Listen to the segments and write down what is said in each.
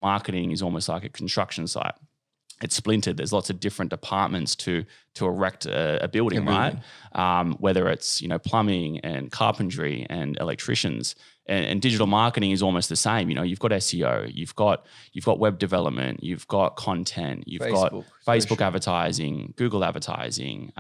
Marketing is almost like a construction site. It's splintered. There's lots of different departments to erect a building, right? Whether it's plumbing and carpentry and electricians, and digital marketing is almost the same. You've got SEO, you've got web development, you've got content, you've got Facebook advertising, Google advertising,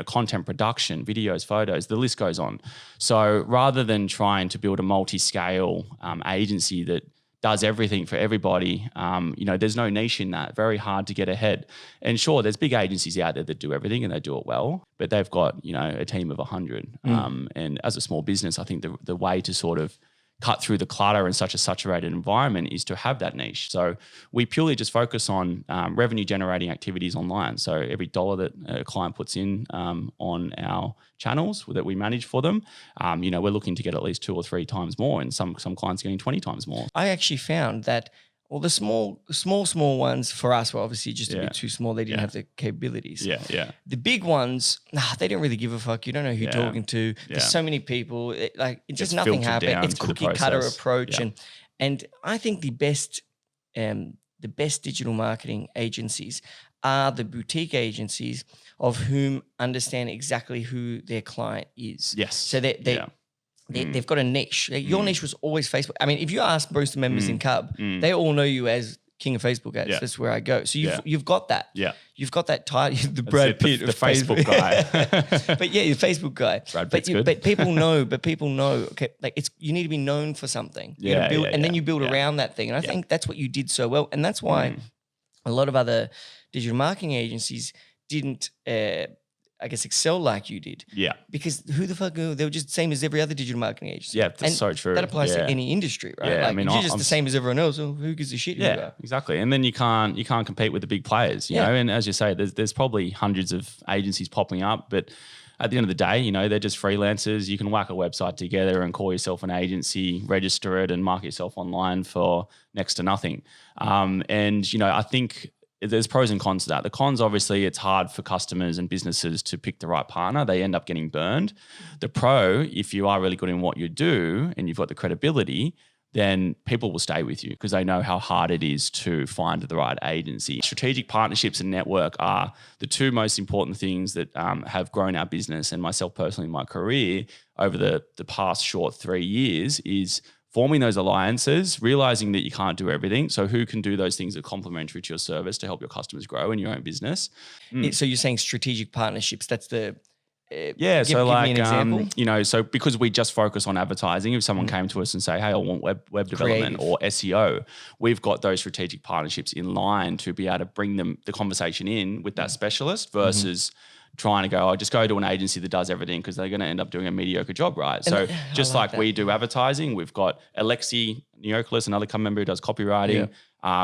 content production, videos, photos. The list goes on. So rather than trying to build a multi-scale agency that does everything for everybody, there's no niche in that. Very hard to get ahead. And sure, there's big agencies out there that do everything and they do it well, but they've got a team of 100. And as a small business, I think the way to sort of cut through the clutter in such a saturated environment is to have that niche. So we purely just focus on revenue generating activities online. So every dollar that a client puts in on our channels that we manage for them, we're looking to get at least 2 or 3 times more, and some clients getting 20 times more. I actually found that all the small ones for us were obviously just a bit too small. They didn't have the capabilities. Yeah. The big ones, they didn't really give a fuck. You don't know who you're talking to. There's so many people. It just nothing happened. It's cookie cutter approach. Yeah. And I think the best digital marketing agencies are the boutique agencies of whom understand exactly who their client is. Yes. So they've got a niche. Your niche was always Facebook. I mean, if you ask most of the members in CUB, they all know you as king of Facebook ads. That's where I go. So you've got that. Yeah. You've got that title, the Brad Pitt the Facebook guy. But yeah, the Facebook guy. Brad Pitt's good. But people know. Okay, you need to be known for something. Then you build around that thing. And I think that's what you did so well. And that's why a lot of other digital marketing agencies didn't excel like you did. Yeah. Because who the fuck, they were just the same as every other digital marketing agency. Yeah, that's so true. That applies to any industry, right? Yeah, if you're just the same as everyone else, who gives a shit? Yeah, exactly. And then you can't compete with the big players, you know? And as you say, there's probably hundreds of agencies popping up, but at the end of the day, they're just freelancers. You can whack a website together and call yourself an agency, register it and market yourself online for next to nothing. I think there's pros and cons to that. The cons, obviously, it's hard for customers and businesses to pick the right partner. They end up getting burned. The pro, if you are really good in what you do and you've got the credibility, then people will stay with you because they know how hard it is to find the right agency. Strategic partnerships and network are the 2 most important things that have grown our business and myself personally in my career over the past short 3 years is forming those alliances, realizing that you can't do everything. So who can do those things that are complementary to your service to help your customers grow in your own business? So you're saying strategic partnerships, that's the... give me an example. So because we just focus on advertising, if someone came to us and say, hey, I want web development or SEO, we've got those strategic partnerships in line to be able to bring the conversation in with that specialist versus trying to go, just go to an agency that does everything because they're going to end up doing a mediocre job, right? So just like we do advertising, we've got Alexi Neocolis, another CUB member who does copywriting.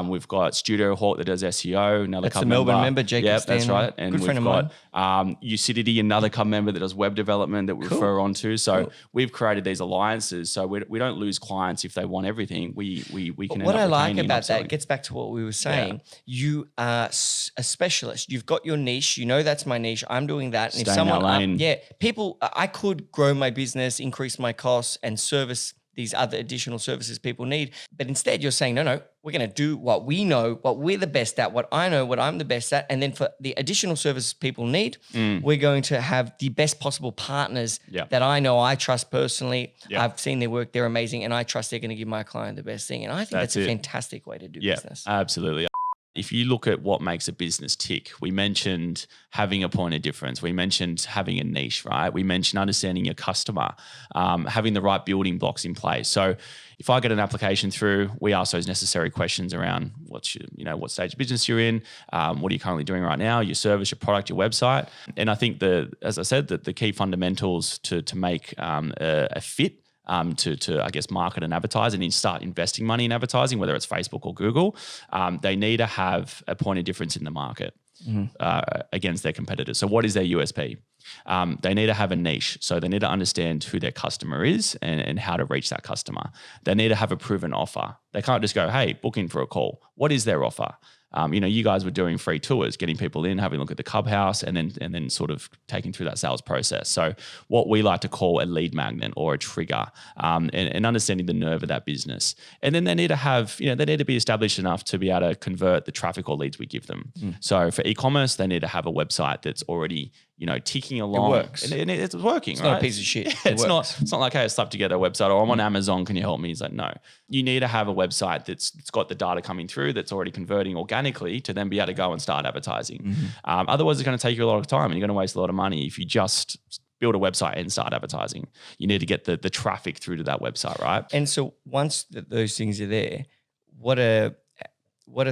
We've got Studio Hawk that does SEO, another CUB member. Melbourne member, Jacob. Yeah, that's right. And good friend we've got Ucidity, another CUB member that does web development that we refer on to. So we've created these alliances. So we don't lose clients if they want everything. We can. What I like about that, it gets back to what we were saying. You are a specialist. You've got your niche. You know that's my niche. I'm doing that. And if someone, I could grow my business, increase my costs, and service these other additional services people need. But instead you're saying, no, we're going to do what we know, what we're the best at, what I know, what I'm the best at. And then for the additional services people need, we're going to have the best possible partners that I know, I trust personally. I've seen their work, they're amazing. And I trust they're going to give my client the best thing. And I think that's a fantastic way to do business. Absolutely. If you look at what makes a business tick, we mentioned having a point of difference. We mentioned having a niche, right? We mentioned understanding your customer, having the right building blocks in place. So if I get an application through, we ask those necessary questions around what stage of business you're in, what are you currently doing right now, your service, your product, your website. And I think as I said, the key fundamentals to make a fit to I guess market and advertise and then start investing money in advertising, whether it's Facebook or Google, they need to have a point of difference in the market against their competitors. So what is their USP? They need to have a niche. So they need to understand who their customer is and how to reach that customer. They need to have a proven offer. They can't just go, hey, book in for a call. What is their offer? You guys were doing free tours, getting people in, having a look at the Cub house, and then sort of taking through that sales process. So what we like to call a lead magnet or a trigger, and understanding the nerve of that business. And then they need to have, they need to be established enough to be able to convert the traffic or leads we give them. So for e-commerce, they need to have a website that's already, ticking along. It works. And it's working, It's right? not a piece of shit. It's not like, hey, I slapped together a website, or I'm on Amazon, can you help me? He's like, no. You need to have a website that's got the data coming through, that's already converting organically to then be able to go and start advertising. Otherwise, it's going to take you a lot of time and you're going to waste a lot of money if you just build a website and start advertising. You need to get the traffic through to that website, right? And so once those things are there, what are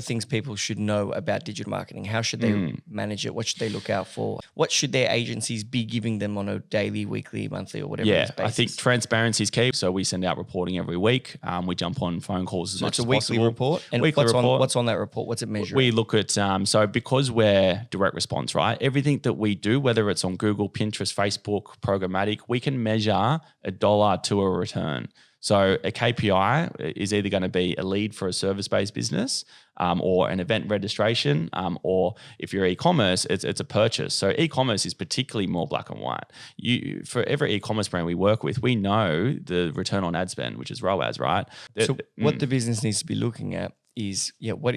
things people should know about digital marketing? How should they manage it? What should they look out for? What should their agencies be giving them on a daily, weekly, monthly, or whatever? Yeah, I think transparency is key. So we send out reporting every week. We jump on phone calls as much as possible. It's a weekly report. And what's on that report? What's it measuring? We look at, so because we're direct response, right? Everything that we do, whether it's on Google, Pinterest, Facebook, programmatic, we can measure $1 to a return. So a KPI is either going to be a lead for a service-based business, or an event registration, or if you're e-commerce, it's a purchase. So e-commerce is particularly more black and white. For every e-commerce brand we work with, we know the return on ad spend, which is ROAS, right? So what the business needs to be looking at is,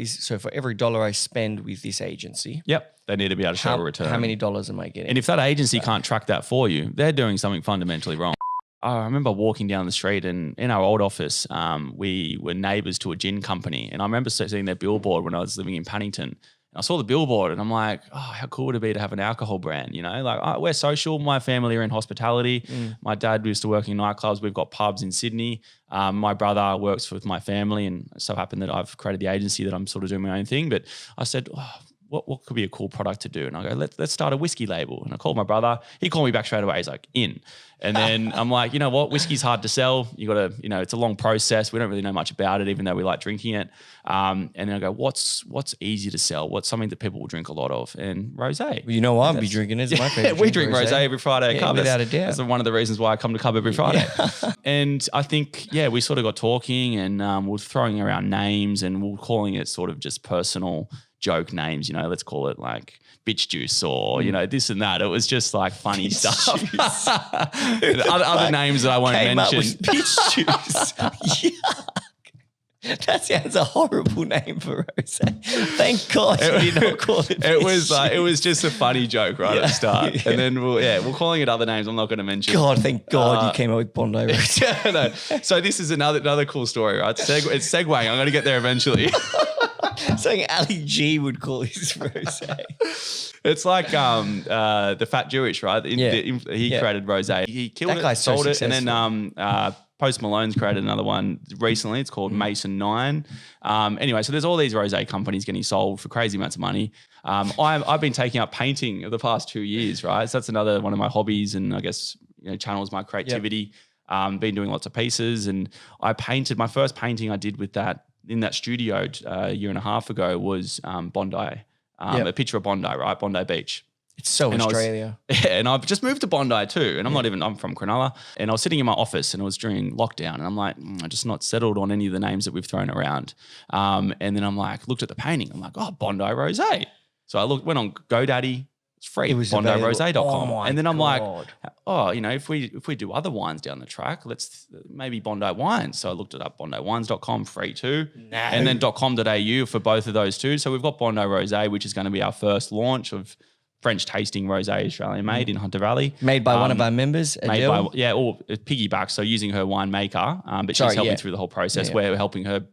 so for every dollar I spend with this agency, they need to be able to show a return. How many dollars am I getting? And if that agency can't track that for you, they're doing something fundamentally wrong. I remember walking down the street, and in our old office, we were neighbours to a gin company. And I remember seeing their billboard when I was living in Paddington. And I saw the billboard and I'm like, oh, how cool would it be to have an alcohol brand? We're social. My family are in hospitality. My dad used to work in nightclubs. We've got pubs in Sydney. My brother works with my family, and it so happened that I've created the agency that I'm sort of doing my own thing. But I said, what could be a cool product to do? And I go, let's start a whiskey label. And I called my brother. He called me back straight away. He's like, in. And then I'm like, you know what? Whiskey's hard to sell. You got to, it's a long process. We don't really know much about it, even though we like drinking it. And then I go, what's easy to sell? What's something that people will drink a lot of? And rosé. Well, I'll be drinking it. It's my favorite. We drink rosé every Friday at CUB. Without a doubt. That's one of the reasons why I come to CUB every Friday. And I think, we sort of got talking, and we're throwing around names, and we're calling it sort of just personal joke names, let's call it like bitch juice or, this and that. It was just like funny stuff. Other names that I won't mention. Bitch juice. Yuck. That sounds a horrible name for rosé. Thank God you did not call it bitch it was just a funny joke right at the start. And then we're calling it other names I'm not going to mention. God, thank God you came up with Bondi Rosé. No. So this is another cool story, right? It's segueing. I'm going to get there eventually. Something Ali G would call his rosé. It's like the Fat Jewish, right? He created rosé. He killed it, sold it, and then Post Malone's created another one recently. It's called Mason 9. Anyway, so there's all these rosé companies getting sold for crazy amounts of money. I've been taking up painting the past 2 years, right? So that's another one of my hobbies, and I guess channels my creativity. Been doing lots of pieces, and I painted. My first painting I did with that in that studio a year and a half ago was Bondi, a picture of Bondi, right? Bondi Beach. It's so Australia. And I've just moved to Bondi too. And I'm from Cronulla. And I was sitting in my office, and it was during lockdown. And I'm like, I'm just not settled on any of the names that we've thrown around. And then I'm like, looked at the painting. I'm like, Bondi Rosé. So I went on GoDaddy. It's free. It was BondiRosé.com. And then I'm like, if we do other wines down the track, let's maybe Bondi Wines. So I looked it up, BondiWines.com, free too. No. And then .com.au for both of those too. So we've got Bondi Rosé, which is going to be our first launch of French tasting rosé, Australian made in Hunter Valley. Made by one of our members, Adele. Or piggyback, so using her winemaker. But she's helping through the whole process. We're helping her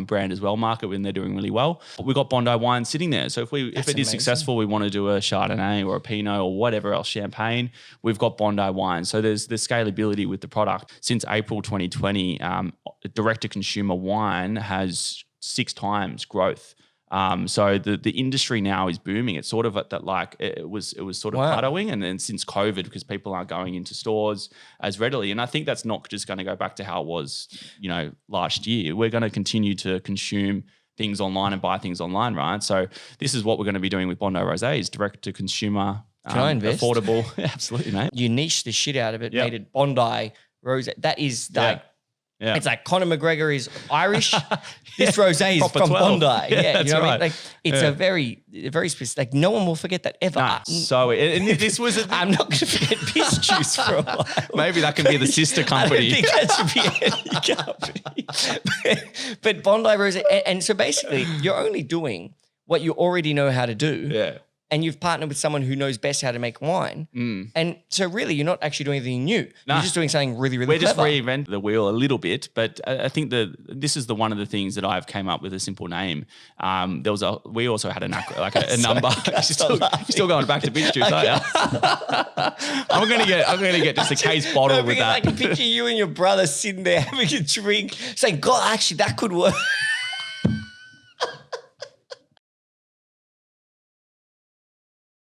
brand as well, market when they're doing really well. We've got Bondi wine sitting there. So if it is successful, we want to do a Chardonnay or a Pinot or whatever else, champagne, we've got Bondi wine. So there's scalability with the product. Since April 2020, direct-to-consumer wine has 6 times growth. So the industry now is booming. It's sort of at that, like it was sort of plateauing, and then since COVID, because people aren't going into stores as readily, and I think that's not just going to go back to how it was, last year. We're going to continue to consume things online and buy things online, right? So this is what we're going to be doing with Bondi Rosé, is direct to consumer, affordable. Absolutely, mate. You niched the shit out of it, made it Bondi Rosé. That is like Yeah. It's like Conor McGregor is Irish. This rosé is Proper from 12. Bondi. Yeah, you know what I mean? right. Like it's a very specific. Like no one will forget that ever. Nah, so and this was. I'm not going to forget piss juice for a while. Maybe that can be the sister company. I don't think that should be any company. but Bondi Rosé, and so basically, you're only doing what you already know how to do. Yeah. And you've partnered with someone who knows best how to make wine. And so really, you're not actually doing anything new. Nah. You're just doing something really, really We're just clever. reinventing the wheel a little bit, but I think this is one of the things that I've came up with a simple name. We also had a number. You're still going back to bitch juice, aren't you? I'm gonna get just a case bottle with that. I can picture you and your brother sitting there having a drink, saying, "God, actually, that could work."